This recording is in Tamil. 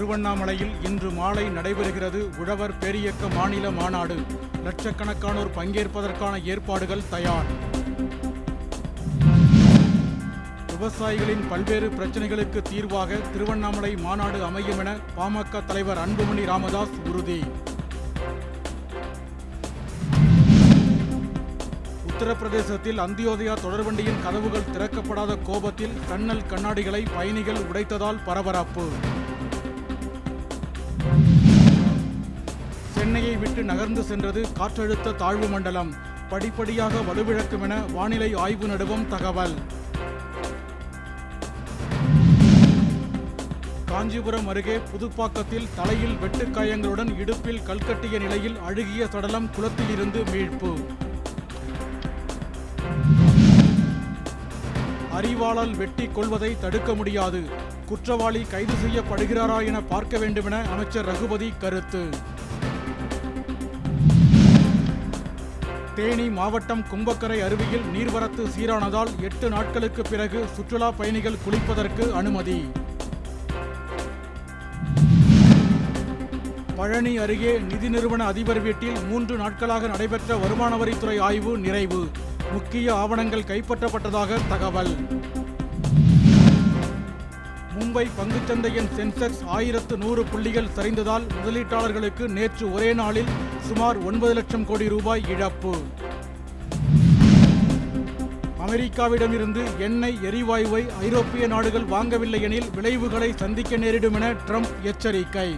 திருவண்ணாமலையில் இன்று மாலை நடைபெறுகிறது உழவர் பேரியக்க மாநில மாநாடு. லட்சக்கணக்கானோர் பங்கேற்பதற்கான ஏற்பாடுகள் தயார். விவசாயிகளின் பல்வேறு பிரச்சனைகளுக்கு தீர்வாக திருவண்ணாமலை மாநாடு அமையும் என பாமக தலைவர் அன்புமணி ராமதாஸ் உறுதி. உத்தரப்பிரதேசத்தில் அந்தியோதயா தொடர்வண்டியின் கதவுகள் திறக்கப்படாத கோபத்தில் சன்னல் கண்ணாடிகளை பயணிகள் உடைத்ததால் பரபரப்பு. சென்னையை விட்டு நகர்ந்து சென்றது காற்றழுத்த தாழ்வு மண்டலம். படிப்படியாக வலுவிழக்கும் என வானிலை ஆய்வு நடுவம் தகவல். காஞ்சிபுரம் அருகே புதுப்பாக்கத்தில் தலையில் வெட்டுக்காயங்களுடன் இடுப்பில் கல்கட்டிய நிலையில் அழுகிய சடலம் குளத்தில் இருந்து மீட்பு. அறிவாளால் வெட்டி கொள்வதை தடுக்க முடியாது. குற்றவாளி கைது செய்யப்படுகிறாரா என பார்க்க வேண்டுமென அமைச்சர் ரகுபதி கருத்து. தேனி மாவட்டம் கும்பக்கரை அருவியில் நீர்வரத்து சீரானதால் 8 நாட்களுக்கு பிறகு சுற்றுலா பயணிகள் குளிப்பதற்கு அனுமதி. பழனி அருகே நிதி நிறுவன அதிபர் வீட்டில் 3 நாட்களாக நடைபெற்ற வருமான வரித்துறை ஆய்வு நிறைவு. முக்கிய ஆவணங்கள் கைப்பற்றப்பட்டதாக தகவல். மும்பை பங்குச்சந்தையின் சென்செக்ஸ் 1100 புள்ளிகள் சரிந்ததால் முதலீட்டாளர்களுக்கு நேற்று ஒரே நாளில் சுமார் 9 லட்சம் கோடி ரூபாய் இழப்பு. அமெரிக்காவிடமிருந்து எண்ணெய் எரிவாயுவை ஐரோப்பிய நாடுகள் வாங்கவில்லை எனில் விளைவுகளை சந்திக்க நேரிடும் என ட்ரம்ப் எச்சரிக்கை.